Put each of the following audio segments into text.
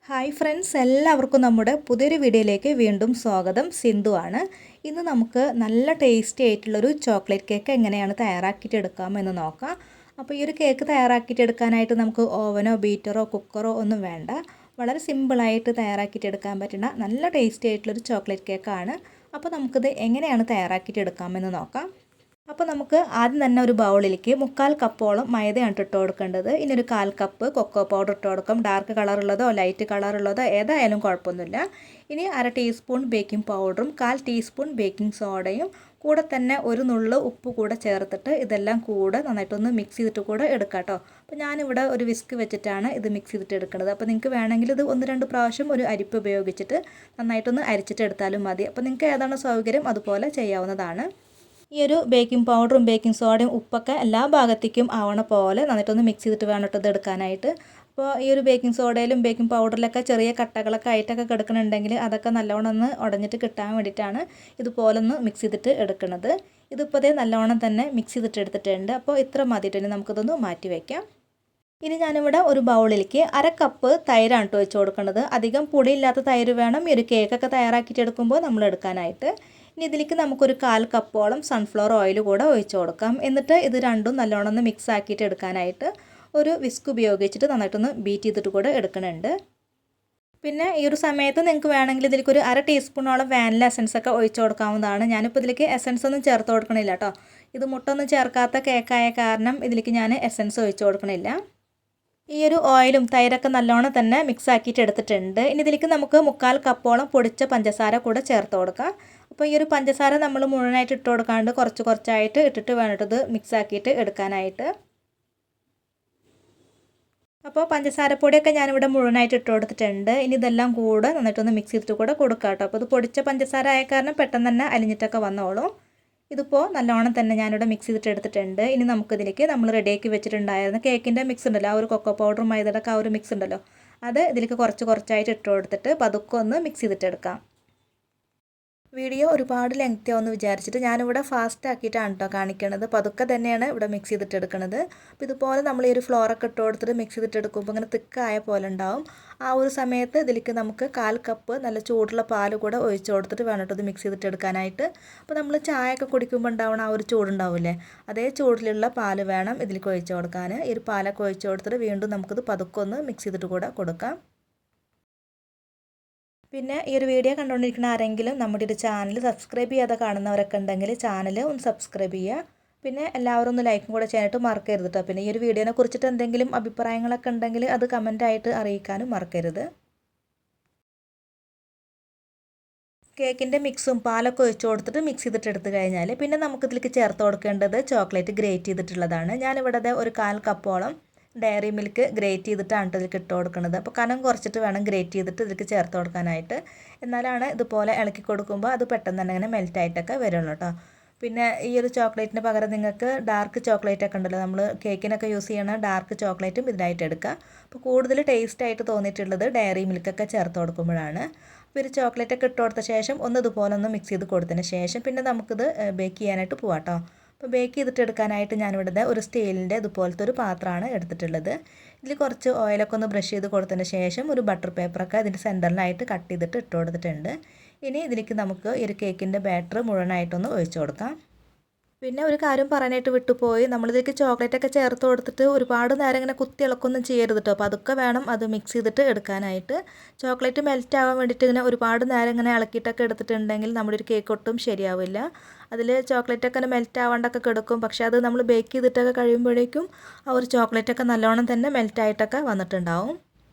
Hi friends, എല്ലാവർക്കും നമ്മുടെ പുതിയൊരു വീഡിയോയിലേക്ക് വീണ്ടും സ്വാഗതം. സിന്ധു ആണ്. ഇന്ന് നമുക്ക് നല്ല ടേസ്റ്റി ആയിട്ടുള്ളൊരു ചോക്ലേറ്റ് കേക്ക് എങ്ങനെയാണ് തയ്യാറാക്കിയിട്ട് എടുക്കാമെന്ന് നോക്കാം. അപ്പോൾ ഈ ഒരു കേക്ക് തയ്യാറാക്കിയിട്ട് എടുക്കാനായിട്ട് നമുക്ക് ഓവനോ ബീറ്ററോ കുക്കറോ ഒന്നും വേണ്ട. വളരെ സിമ്പിളായിട്ട് തയ്യാറാക്കിയിട്ട് എടുക്കാൻ പറ്റുന്ന നല്ല ടേസ്റ്റി ആയിട്ടുള്ളൊരു ചോക്ലേറ്റ് കേക്കാണ്. അപ്പോൾ നമുക്കിത് എങ്ങനെയാണ് തയ്യാറാക്കിയിട്ട് എടുക്കാമെന്ന് നോക്കാം. അപ്പോൾ നമുക്ക് ആദ്യം തന്നെ ഒരു ബൗളിലേക്ക് 1/4 കപ്പോളം മൈദയാണ് ഇട്ട് കൊടുക്കേണ്ടത്. ഇനി ഒരു 1/4 കപ്പ് കൊക്കോ പൗഡർ ഇട്ട് കൊടുക്കാം. ഡാർക്ക് കളറുള്ളതോ ലൈറ്റ് കളറുള്ളതോ ഏതായാലും കുഴപ്പമൊന്നുമില്ല. ഇനി 1/2 ടീസ്പൂൺ ബേക്കിംഗ് പൗഡറും 1/4 ടീസ്പൂൺ ബേക്കിംഗ് സോഡയും കൂടെ തന്നെ ഒരു നുള്ള് ഉപ്പ് കൂടെ ചേർത്തിട്ട് ഇതെല്ലാം കൂടെ നന്നായിട്ടൊന്ന് മിക്സ് ചെയ്തിട്ട് കൂടെ എടുക്കാം കേട്ടോ. അപ്പോൾ ഞാനിവിടെ ഒരു വിസ്ക് വെച്ചിട്ടാണ് ഇത് മിക്സ് ചെയ്തിട്ട് എടുക്കുന്നത്. അപ്പോൾ നിങ്ങൾക്ക് വേണമെങ്കിൽ ഇത് 1-2 പ്രാവശ്യം ഒരു അരിപ്പ് ഉപയോഗിച്ചിട്ട് നന്നായിട്ടൊന്ന് അരിച്ചിട്ട് എടുത്താലും മതി. അപ്പോൾ നിങ്ങൾക്ക് ഏതാണോ സൗകര്യം അതുപോലെ ചെയ്യാവുന്നതാണ്. ഈ ഒരു ബേക്കിംഗ് പൗഡറും ബേക്കിംഗ് സോഡയും ഉപ്പൊക്കെ എല്ലാ ഭാഗത്തേക്കും ആവണ പോലെ നന്നായിട്ടൊന്ന് മിക്സ് ചെയ്തിട്ട് വേണം ഇത് എടുക്കാനായിട്ട്. അപ്പോൾ ഈ ഒരു ബേക്കിംഗ് സോഡയിലും ബേക്കിംഗ് പൗഡറിലൊക്കെ ചെറിയ കട്ടകളൊക്കെ ആയിട്ടൊക്കെ കിടക്കുന്നുണ്ടെങ്കിൽ അതൊക്കെ നല്ലോണം ഒന്ന് ഉടഞ്ഞിട്ട് കിട്ടാൻ വേണ്ടിയിട്ടാണ് ഇതുപോലെ ഒന്ന് മിക്സ് ചെയ്തിട്ട് എടുക്കുന്നത്. ഇതിപ്പോൾ അതേ നല്ലോണം തന്നെ മിക്സ് ചെയ്തിട്ട് എടുത്തിട്ടുണ്ട്. അപ്പോൾ ഇത്ര മതിയിട്ട് നമുക്കിതൊന്ന് മാറ്റി വയ്ക്കാം. ഇനി ഞാനിവിടെ ഒരു ബൗളിലേക്ക് 1/2 കപ്പ് തൈരാണ് കേട്ടോ ഒഴിച്ച് കൊടുക്കുന്നത്. അധികം പൊടിയില്ലാത്ത തൈര് വേണം ഈ ഒരു കേക്കൊക്കെ തയ്യാറാക്കിയിട്ട് എടുക്കുമ്പോൾ നമ്മൾ എടുക്കാനായിട്ട്. ഇനി ഇതിലേക്ക് നമുക്കൊരു 1/4 കപ്പോളം സൺഫ്ലവർ ഓയിൽ കൂടെ ഒഴിച്ച് കൊടുക്കാം. എന്നിട്ട് ഇത് രണ്ടും നല്ലോണം ഒന്ന് മിക്സ് ആക്കിയിട്ട് എടുക്കാനായിട്ട് ഒരു വിസ്ക് ഉപയോഗിച്ചിട്ട് നന്നായിട്ടൊന്ന് ബീറ്റ് ചെയ്തിട്ട് കൂടെ എടുക്കുന്നുണ്ട്. പിന്നെ ഈ ഒരു സമയത്ത് നിങ്ങൾക്ക് വേണമെങ്കിൽ ഇതിലേക്ക് ഒരു 1/2 ടീസ്പൂണോളം വാനില എസൻസ് ഒക്കെ ഒഴിച്ച് കൊടുക്കാവുന്നതാണ്. ഞാനിപ്പോൾ ഇതിലേക്ക് എസൻസ് ഒന്നും ചേർത്ത് കൊടുക്കണില്ല കേട്ടോ. ഇത് മുട്ടൊന്നും ചേർക്കാത്ത കേക്കായ കാരണം ഇതിലേക്ക് ഞാൻ എസൻസ് ഒഴിച്ച് കൊടുക്കണില്ല. ഈ ഒരു ഓയിലും തൈരൊക്കെ നല്ലോണം തന്നെ മിക്സ് ആക്കിയിട്ട് എടുത്തിട്ടുണ്ട്. ഇനി ഇതിലേക്ക് നമുക്ക് 1/4 കപ്പോളം പൊടിച്ച പഞ്ചസാര കൂടെ ചേർത്ത് കൊടുക്കാം. അപ്പോൾ ഈ ഒരു പഞ്ചസാര നമ്മൾ മുഴുവനായിട്ട് ഇട്ട് കൊടുക്കാണ്ട് കുറച്ച് കുറച്ചായിട്ട് ഇട്ടിട്ട് വേണ്ടിട്ടത് മിക്സ് ആക്കിയിട്ട് എടുക്കാനായിട്ട്. അപ്പോൾ പഞ്ചസാരപ്പൊടിയൊക്കെ ഞാനിവിടെ മുഴുവനായിട്ട് ഇട്ട് കൊടുത്തിട്ടുണ്ട്. ഇനി ഇതെല്ലാം കൂടെ നന്നായിട്ടൊന്ന് മിക്സ് ചെയ്തിട്ട് കൂടെ കൊടുക്കാം കേട്ടോ. അപ്പോൾ ഇത് പൊടിച്ച പഞ്ചസാര ആയ കാരണം പെട്ടെന്ന് തന്നെ അലിഞ്ഞിട്ടൊക്കെ വന്നോളും. ഇതിപ്പോൾ നല്ലോണം തന്നെ ഞാനിവിടെ മിക്സ് ചെയ്തിട്ട് എടുത്തിട്ടുണ്ട്. ഇനി നമുക്കിതിലേക്ക് നമ്മൾ റെഡിയാക്കി വെച്ചിട്ടുണ്ടായിരുന്ന കേക്കിൻ്റെ മിക്സ് ഉണ്ടല്ലോ, ആ ഒരു കൊക്കോ പൗഡറും മൈദയുടെ ഒക്കെ ആ ഒരു മിക്സ് ഉണ്ടല്ലോ, അത് ഇതിലേക്ക് കുറച്ച് കുറച്ചായിട്ട് ഇട്ട് കൊടുത്തിട്ട് പതുക്കെ ഒന്ന് മിക്സ് ചെയ്തിട്ട് എടുക്കാം. വീഡിയോ ഒരുപാട് ലെങ്തി ആവുമെന്ന് വിചാരിച്ചിട്ട് ഞാനിവിടെ ഫാസ്റ്റ് ആക്കിയിട്ടാണ് കേട്ടോ കാണിക്കണത്. പതുക്കെ തന്നെയാണ് ഇവിടെ മിക്സ് ചെയ്തിട്ട് എടുക്കുന്നത്. അപ്പോൾ ഇതുപോലെ നമ്മൾ ഈ ഒരു ഫ്ലോറൊക്കെ ഇട്ട് കൊടുത്തിട്ട് മിക്സ് ചെയ്തിട്ട് എടുക്കുമ്പോൾ ഇങ്ങനെ തിക്കായ പോലെ ഉണ്ടാവും. ആ ഒരു സമയത്ത് ഇതിലേക്ക് നമുക്ക് 1/4 കപ്പ് നല്ല ചൂടുള്ള പാൽ കൂടെ ഒഴിച്ച് കൊടുത്തിട്ട് വേണം ഇത് മിക്സ് ചെയ്തിട്ട് എടുക്കാനായിട്ട്. അപ്പോൾ നമ്മൾ ചായയൊക്കെ കുടിക്കുമ്പോൾ ഉണ്ടാവണം ആ ഒരു ചൂടുണ്ടാവില്ലേ, അതേ ചൂടിലുള്ള പാൽ വേണം ഇതിലേക്ക് ഒഴിച്ച് കൊടുക്കാൻ. ഈ ഒരു പാലൊക്കെ ഒഴിച്ച് കൊടുത്തിട്ട് വീണ്ടും നമുക്കിത് പതുക്കെ ഒന്ന് മിക്സ് ചെയ്തിട്ട് കൂടെ കൊടുക്കാം. പിന്നെ ഈ ഒരു വീഡിയോ കണ്ടുകൊണ്ടിരിക്കുന്ന ആരെങ്കിലും നമ്മുടെ ഒരു ചാനൽ സബ്സ്ക്രൈബ് ചെയ്യാതെ കാണുന്നവരൊക്കെ ഉണ്ടെങ്കിൽ ചാനൽ ഒന്ന് സബ്സ്ക്രൈബ് ചെയ്യുക. പിന്നെ എല്ലാവരും ഒന്ന് ലൈക്കും കൂടെ ചെയ്യാനായിട്ട് മറക്കരുത് കേട്ടോ. പിന്നെ ഈ ഒരു വീഡിയോനെ കുറിച്ചിട്ട് എന്തെങ്കിലും അഭിപ്രായങ്ങളൊക്കെ ഉണ്ടെങ്കിൽ അത് കമൻറ്റായിട്ട് അറിയിക്കാനും മറക്കരുത്. കേക്കിൻ്റെ മിക്സും പാലൊക്കെ ഒഴിച്ച് കൊടുത്തിട്ട് മിക്സ് ചെയ്തിട്ട് എടുത്ത് കഴിഞ്ഞാൽ പിന്നെ നമുക്കിതിലേക്ക് ചേർത്ത് കൊടുക്കേണ്ടത് ചോക്ലേറ്റ് ഗ്രേറ്റ് ചെയ്തിട്ടുള്ളതാണ്. ഞാനിവിടെ ഒരു 1/4 കപ്പോളം ഡയറി മിൽക്ക് ഗ്രേറ്റ് ചെയ്തിട്ടാണ് ഇതിലേക്ക് ഇട്ട് കൊടുക്കുന്നത്. അപ്പോൾ കനം കുറച്ചിട്ട് വേണം ഗ്രേറ്റ് ചെയ്തിട്ട് ഇതിലേക്ക് ചേർത്ത് കൊടുക്കാനായിട്ട്. എന്നാലാണ് ഇതുപോലെ ഇളക്കി കൊടുക്കുമ്പോൾ അത് പെട്ടെന്ന് തന്നെ ഇങ്ങനെ മെൽറ്റായിട്ടൊക്കെ വരുള്ളൂ കേട്ടോ. പിന്നെ ഈ ഒരു ചോക്ലേറ്റിന് പകരം നിങ്ങൾക്ക് ഡാർക്ക് ചോക്ലേറ്റ് ഒക്കെ ഉണ്ടല്ലോ, നമ്മൾ കേക്കിനൊക്കെ യൂസ് ചെയ്യണ ഡാർക്ക് ചോക്ലേറ്റും ഇതിനായിട്ട് എടുക്കുക. അപ്പോൾ കൂടുതൽ ടേസ്റ്റായിട്ട് തോന്നിയിട്ടുള്ളത് ഡയറി മിൽക്കൊക്കെ ചേർത്ത് കൊടുക്കുമ്പോഴാണ്. അപ്പോൾ ഒരു ചോക്ലേറ്റൊക്കെ ഇട്ട് കൊടുത്ത ശേഷം ഒന്ന് ഇതുപോലെ ഒന്ന് മിക്സ് ചെയ്ത് കൊടുത്തതിന് ശേഷം പിന്നെ നമുക്കിത് ബേക്ക് ചെയ്യാനായിട്ട് പോവാം കേട്ടോ. അപ്പോൾ ബേക്ക് ചെയ്തിട്ട് എടുക്കാനായിട്ട് ഞാനിവിടെ ഒരു സ്റ്റീലിൻ്റെ ഇതുപോലത്തെ ഒരു പാത്രമാണ് എടുത്തിട്ടുള്ളത്. ഇതിൽ കുറച്ച് ഓയിലൊക്കെ ഒന്ന് ബ്രഷ് ചെയ്ത് കൊടുത്തതിന് ശേഷം ഒരു ബട്ടർ പേപ്പറൊക്കെ ഇതിൻ്റെ സെൻറ്ററിലായിട്ട് കട്ട് ചെയ്തിട്ട് ഇട്ട് കൊടുത്തിട്ടുണ്ട്. ഇനി ഇതിലേക്ക് നമുക്ക് ഈ ഒരു കേക്കിൻ്റെ ബാറ്റർ മുഴുവനായിട്ടൊന്ന് ഒഴിച്ച് കൊടുക്കാം. പിന്നെ ഒരു കാര്യം പറയാനായിട്ട് വിട്ടുപോയി, നമ്മളിതിലേക്ക് ചോക്ലേറ്റൊക്കെ ചേർത്ത് കൊടുത്തിട്ട് ഒരുപാട് നേരം ഇങ്ങനെ കുത്തി ഇളക്കൊന്നും ചെയ്യരുത് കേട്ടോ. അപ്പോൾ അതൊക്കെ വേണം അത് മിക്സ് ചെയ്തിട്ട് എടുക്കാനായിട്ട്. ചോക്ലേറ്റ് മെൽറ്റ് ആവാൻ വേണ്ടിയിട്ട് ഇങ്ങനെ ഒരുപാട് നേരം ഇങ്ങനെ ഇളക്കിയിട്ടൊക്കെ എടുത്തിട്ടുണ്ടെങ്കിൽ നമ്മുടെ ഒരു കേക്ക് ഒട്ടും ശരിയാവില്ല. അതിൽ ചോക്ലേറ്റൊക്കെ ഇങ്ങനെ മെൽറ്റ് ആവാണ്ടൊക്കെ കിടക്കും. പക്ഷേ അത് നമ്മൾ ബേക്ക് ചെയ്തിട്ടൊക്കെ കഴിയുമ്പോഴേക്കും ആ ഒരു ചോക്ലേറ്റൊക്കെ നല്ലോണം തന്നെ മെൽറ്റായിട്ടൊക്കെ വന്നിട്ടുണ്ടാവും.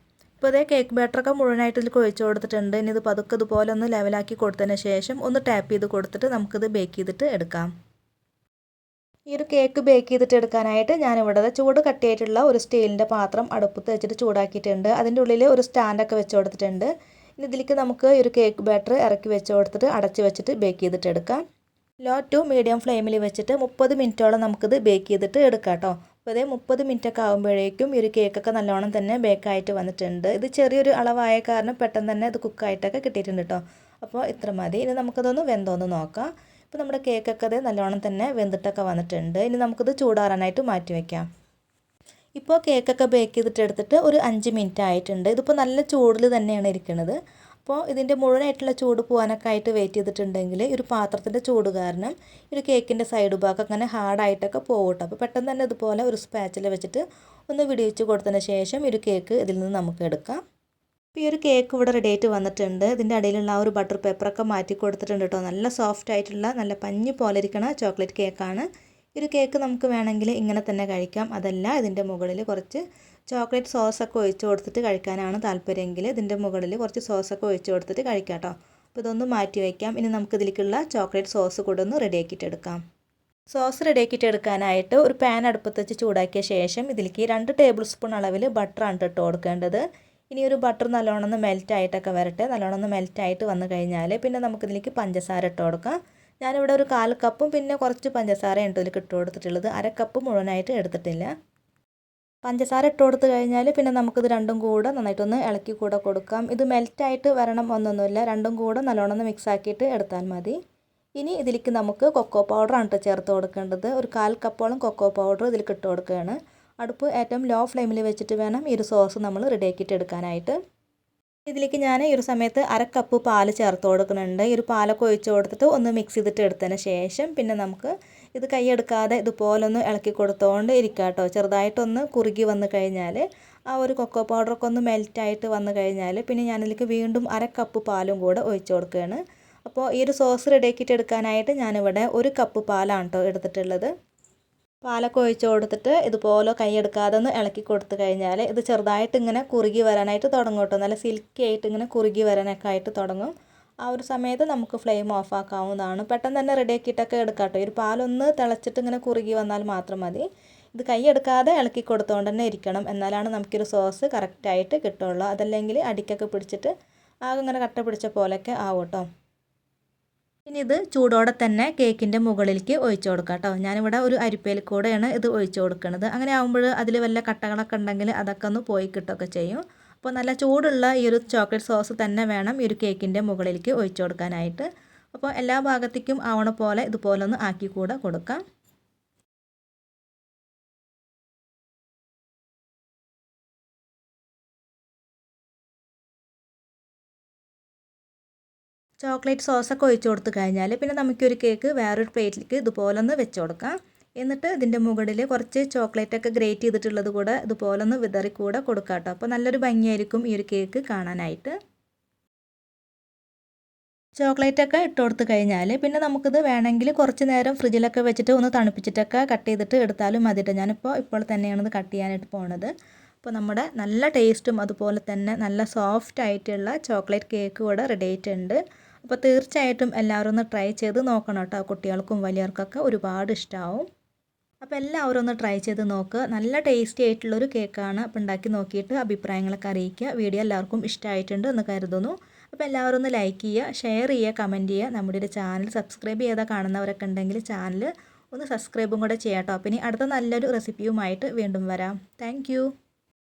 ഇപ്പോൾ അതേ കേക്ക് ബാറ്ററൊക്കെ മുഴുവനായിട്ട് ഇതിൽ ഒഴിച്ച് കൊടുത്തിട്ടുണ്ട്. ഇനി ഇത് പതുക്കെ ഇതുപോലെ ഒന്ന് ലെവലാക്കി കൊടുത്തതിന് ശേഷം ഒന്ന് ടാപ്പ് ചെയ്ത് കൊടുത്തിട്ട് നമുക്കിത് ബേക്ക് ചെയ്തിട്ട് എടുക്കാം. ഈ ഒരു കേക്ക് ബേക്ക് ചെയ്തിട്ട് എടുക്കാനായിട്ട് ഞാനിവിടെ ചൂട് കട്ടിയായിട്ടുള്ള ഒരു സ്റ്റീലിൻ്റെ പാത്രം അടുപ്പത്ത് വെച്ചിട്ട് ചൂടാക്കിയിട്ടുണ്ട്. അതിൻ്റെ ഉള്ളിൽ ഒരു സ്റ്റാൻഡൊക്കെ വെച്ച് കൊടുത്തിട്ടുണ്ട്. ഇനി ഇതിലേക്ക് നമുക്ക് ഈ ഒരു കേക്ക് ബാറ്റർ ഇറക്കി വെച്ച് കൊടുത്തിട്ട് അടച്ച് വെച്ചിട്ട് ബേക്ക് ചെയ്തിട്ട് എടുക്കാം. ലോ ടു മീഡിയം ഫ്ലെയിമിൽ വെച്ചിട്ട് 30 മിനിറ്റോളം നമുക്കിത് ബേക്ക് ചെയ്തിട്ട് എടുക്കാം കേട്ടോ. അപ്പോൾ ഇതേ 30 മിനിറ്റൊക്കെ ആകുമ്പോഴേക്കും ഈ ഒരു കേക്കൊക്കെ നല്ലോണം തന്നെ ബേക്കായിട്ട് വന്നിട്ടുണ്ട്. ഇത് ചെറിയൊരു അളവായ കാരണം പെട്ടെന്ന് തന്നെ ഇത് കുക്കായിട്ടൊക്കെ കിട്ടിയിട്ടുണ്ട് കേട്ടോ. അപ്പോൾ ഇത്ര മതി. ഇനി നമുക്കതൊന്ന് വെന്തോന്ന് നോക്കാം. ഇപ്പോൾ നമ്മുടെ കേക്കൊക്കെ അത് നല്ലോണം തന്നെ വെന്തിട്ടൊക്കെ വന്നിട്ടുണ്ട്. ഇനി നമുക്കിത് ചൂടാറാനായിട്ട് മാറ്റി വയ്ക്കാം. ഇപ്പോൾ കേക്കൊക്കെ ബേക്ക് ചെയ്തിട്ട് എടുത്തിട്ട് ഒരു 5 മിനിറ്റ് ആയിട്ടുണ്ട്. ഇതിപ്പോൾ നല്ല ചൂടിൽ തന്നെയാണ് ഇരിക്കുന്നത്. അപ്പോൾ ഇതിൻ്റെ മുഴുവനായിട്ടുള്ള ചൂട് പോകാനൊക്കെ ആയിട്ട് വെയിറ്റ് ചെയ്തിട്ടുണ്ടെങ്കിൽ ഒരു പാത്രത്തിൻ്റെ ചൂട് കാരണം ഒരു കേക്കിൻ്റെ സൈഡ് ഭാഗം അങ്ങനെ ഹാർഡായിട്ടൊക്കെ പോകും കേട്ടോ. അപ്പോൾ പെട്ടെന്ന് തന്നെ ഇതുപോലെ ഒരു സ്പാച്ചിൽ വെച്ചിട്ട് ഒന്ന് വിടിയിച്ച് കൊടുത്തതിന് ശേഷം ഒരു കേക്ക് ഇതിൽ നിന്ന് നമുക്ക് എടുക്കാം. ഇപ്പോൾ ഈ ഒരു കേക്ക് ഇവിടെ റെഡി ആയിട്ട് വന്നിട്ടുണ്ട്. ഇതിൻ്റെ അടിയിലുള്ള ആ ഒരു ബട്ടർ പേപ്പറൊക്കെ മാറ്റി കൊടുത്തിട്ടുണ്ട് കേട്ടോ. നല്ല സോഫ്റ്റ് ആയിട്ടുള്ള നല്ല പഞ്ഞി പോലെ ഇരിക്കണ ചോക്ലേറ്റ് കേക്കാണ്. ഈ ഒരു കേക്ക് നമുക്ക് വേണമെങ്കിൽ ഇങ്ങനെ തന്നെ കഴിക്കാം. അതല്ല ഇതിൻ്റെ മുകളിൽ കുറച്ച് ചോക്ലേറ്റ് സോസൊക്കെ ഒഴിച്ച് കൊടുത്തിട്ട് കഴിക്കാനാണ് താല്പര്യമെങ്കിൽ ഇതിൻ്റെ മുകളിൽ കുറച്ച് സോസൊക്കെ ഒഴിച്ച് കൊടുത്തിട്ട് കഴിക്കാം കേട്ടോ. അപ്പോൾ ഇതൊന്ന് മാറ്റി വയ്ക്കാം. ഇനി നമുക്ക് ഇതിലേക്കുള്ള ചോക്ലേറ്റ് സോസ് കൂടെ ഒന്ന് റെഡിയാക്കിയിട്ട് എടുക്കാം. സോസ് റെഡിയാക്കിയിട്ട് എടുക്കാനായിട്ട് ഒരു പാൻ അടുപ്പത്ത് വെച്ച് ചൂടാക്കിയ ശേഷം ഇതിലേക്ക് 2 ടേബിൾ സ്പൂൺ അളവിൽ ബട്ടറാണ് ഇട്ട് കൊടുക്കേണ്ടത്. ഇനി ഒരു ബട്ടർ നല്ലോണം ഒന്ന് മെൽറ്റായിട്ടൊക്കെ വരട്ടെ. നല്ലോണം ഒന്ന് മെൽറ്റായിട്ട് വന്നു കഴിഞ്ഞാൽ പിന്നെ നമുക്കിതിലേക്ക് പഞ്ചസാര ഇട്ട് കൊടുക്കാം. ഞാനിവിടെ ഒരു 1/4 കപ്പും പിന്നെ കുറച്ച് പഞ്ചസാരയാണ് ഇതിലേക്ക് ഇട്ട് കൊടുത്തിട്ടുള്ളത്. 1/2 കപ്പ് മുഴുവനായിട്ട് എടുത്തിട്ടില്ല. പഞ്ചസാര ഇട്ട് കൊടുത്ത് കഴിഞ്ഞാൽ പിന്നെ നമുക്കിത് രണ്ടും കൂടെ നന്നായിട്ടൊന്ന് ഇളക്കി കൂടെ കൊടുക്കാം. ഇത് മെൽറ്റായിട്ട് വരണം ഒന്നൊന്നുമില്ല. രണ്ടും കൂടെ നല്ലോണം ഒന്ന് മിക്സ് ആക്കിയിട്ട് എടുത്താൽ മതി. ഇനി ഇതിലേക്ക് നമുക്ക് കൊക്കോ പൗഡറാണ് ചേർത്ത് കൊടുക്കേണ്ടത്. ഒരു 1/4 കപ്പോളം കൊക്കോ പൗഡർ ഇതിലേക്ക് ഇട്ട് കൊടുക്കുകയാണ്. അടുപ്പ് ഏറ്റവും ലോ ഫ്ലെയിമിൽ വെച്ചിട്ട് വേണം ഈ ഒരു സോസ് നമ്മൾ റെഡിയാക്കിയിട്ട് എടുക്കാനായിട്ട്. ഇതിലേക്ക് ഞാൻ ഈ ഒരു സമയത്ത് 1/2 കപ്പ് പാൽ ചേർത്ത് കൊടുക്കുന്നുണ്ട്. ഈ ഒരു പാലൊക്കെ ഒഴിച്ച് കൊടുത്തിട്ട് ഒന്ന് മിക്സ് ചെയ്തിട്ട് എടുത്തതിന് ശേഷം പിന്നെ നമുക്ക് ഇത് കൈയെടുക്കാതെ ഇതുപോലെ ഒന്ന് ഇളക്കി കൊടുത്തുകൊണ്ട് ഇരിക്കുക കേട്ടോ. ചെറുതായിട്ടൊന്ന് കുറുകി വന്നു കഴിഞ്ഞാൽ ആ ഒരു കൊക്കോ പൗഡറൊക്കെ ഒന്ന് മെൽറ്റായിട്ട് വന്നു കഴിഞ്ഞാൽ പിന്നെ ഞാനിതിലേക്ക് വീണ്ടും 1/2 കപ്പ് പാലും കൂടെ ഒഴിച്ച് കൊടുക്കുകയാണ്. അപ്പോൾ ഈ ഒരു സോസ് റെഡിയാക്കിയിട്ട് എടുക്കാനായിട്ട് ഞാനിവിടെ 1 കപ്പ് പാലാണ് കേട്ടോ എടുത്തിട്ടുള്ളത്. പാലൊക്കെ ഒഴിച്ച് കൊടുത്തിട്ട് ഇതുപോലെ കൈയെടുക്കാതെ ഒന്ന് ഇളക്കി കൊടുത്തു കഴിഞ്ഞാൽ ഇത് ചെറുതായിട്ട് ഇങ്ങനെ കുറുകി വരാനായിട്ട് തുടങ്ങും കേട്ടോ. നല്ല സിൽക്കി ആയിട്ട് ഇങ്ങനെ കുറുകി വരാനൊക്കെ ആയിട്ട് തുടങ്ങും. ആ ഒരു സമയത്ത് നമുക്ക് ഫ്ലെയിം ഓഫ് ആക്കാവുന്നതാണ്. പെട്ടെന്ന് തന്നെ റെഡിയാക്കിയിട്ടൊക്കെ എടുക്കാം കേട്ടോ. ഈ ഒരു പാലൊന്ന് തിളച്ചിട്ട് ഇങ്ങനെ കുറുകി വന്നാൽ മാത്രം മതി. ഇത് കൈയെടുക്കാതെ ഇളക്കി കൊടുത്തുകൊണ്ട് തന്നെ ഇരിക്കണം. എന്നാലാണ് നമുക്കൊരു സോസ് കറക്റ്റായിട്ട് കിട്ടുള്ളൂ. അതല്ലെങ്കിൽ അടിക്കൊക്കെ പിടിച്ചിട്ട് ആകെ ഇങ്ങനെ കട്ട പിടിച്ച പോലെയൊക്കെ ആവും കേട്ടോ. ഇനി ഇത് ചൂടോടെ തന്നെ കേക്കിൻ്റെ മുകളിലേക്ക് ഒഴിച്ചു കൊടുക്കാം കേട്ടോ. ഞാനിവിടെ ഒരു അരിപ്പയിൽ കൂടെയാണ് ഇത് ഒഴിച്ചു കൊടുക്കുന്നത്. അങ്ങനെ ആകുമ്പോൾ അതിൽ വല്ല കട്ടകളൊക്കെ ഉണ്ടെങ്കിൽ അതൊക്കെ ഒന്ന് പോയി കിട്ടുകയൊക്കെ ചെയ്യും. അപ്പോൾ നല്ല ചൂടുള്ള ഈ ഒരു ചോക്ലേറ്റ് സോസ് തന്നെ വേണം ഈ ഒരു കേക്കിൻ്റെ മുകളിലേക്ക് ഒഴിച്ചു കൊടുക്കാനായിട്ട്. അപ്പോൾ എല്ലാ ഭാഗത്തേക്കും ആവണ പോലെ ഇതുപോലെ ഒന്ന് ആക്കി കൂടെ കൊടുക്കാം. ചോക്ലേറ്റ് സോസൊക്കെ ഒഴിച്ച് കൊടുത്തു കഴിഞ്ഞാൽ പിന്നെ നമുക്കൊരു കേക്ക് വേറൊരു പ്ലേറ്റിലേക്ക് ഇതുപോലെ ഒന്ന് വെച്ച് കൊടുക്കാം. എന്നിട്ട് ഇതിൻ്റെ മുകളിൽ കുറച്ച് ചോക്ലേറ്റൊക്കെ ഗ്രേറ്റ് ചെയ്തിട്ടുള്ളത് കൂടെ ഇതുപോലെ ഒന്ന് വിതറി കൂടെ കൊടുക്കാം കേട്ടോ. അപ്പോൾ നല്ലൊരു ഭംഗിയായിരിക്കും ഈ ഒരു കേക്ക് കാണാനായിട്ട്. ചോക്ലേറ്റൊക്കെ ഇട്ട് കൊടുത്ത് കഴിഞ്ഞാൽ പിന്നെ നമുക്കിത് വേണമെങ്കിൽ കുറച്ച് നേരം ഫ്രിഡ്ജിലൊക്കെ വെച്ചിട്ട് ഒന്ന് തണുപ്പിച്ചിട്ടൊക്കെ കട്ട് ചെയ്തിട്ട് എടുത്താലും മതി കേട്ടോ. ഇപ്പോൾ തന്നെയാണ് ഇത് കട്ട് ചെയ്യാനായിട്ട് പോകുന്നത്. അപ്പോൾ നമ്മുടെ നല്ല ടേസ്റ്റും അതുപോലെ തന്നെ നല്ല സോഫ്റ്റ് ആയിട്ടുള്ള ചോക്ലേറ്റ് കേക്ക് ഇവിടെ റെഡി ആയിട്ടുണ്ട്. അപ്പോൾ തീർച്ചയായിട്ടും എല്ലാവരും ഒന്ന് ട്രൈ ചെയ്ത് നോക്കണം കേട്ടോ. കുട്ടികൾക്കും വലിയവർക്കൊക്കെ ഒരുപാട് ഇഷ്ടമാവും. അപ്പോൾ എല്ലാവരും ഒന്ന് ട്രൈ ചെയ്ത് നോക്കുക. നല്ല ടേസ്റ്റി ആയിട്ടുള്ളൊരു കേക്കാണ്. അപ്പോൾ ഉണ്ടാക്കി നോക്കിയിട്ട് അഭിപ്രായങ്ങളൊക്കെ അറിയിക്കുക. വീഡിയോ എല്ലാവർക്കും ഇഷ്ടമായിട്ടുണ്ട് എന്ന് കരുതുന്നു. അപ്പോൾ എല്ലാവരും ഒന്ന് ലൈക്ക് ചെയ്യുക, ഷെയർ ചെയ്യുക, കമൻറ്റ് ചെയ്യുക. നമ്മുടെ ഒരു ചാനൽ സബ്സ്ക്രൈബ് ചെയ്താൽ കാണുന്നവരൊക്കെ ഉണ്ടെങ്കിൽ ചാനൽ ഒന്ന് സബ്സ്ക്രൈബും കൂടെ ചെയ്യാം കേട്ടോ. അപ്പോൾ ഇനി അടുത്ത നല്ലൊരു റെസിപ്പിയുമായിട്ട് വീണ്ടും വരാം. താങ്ക്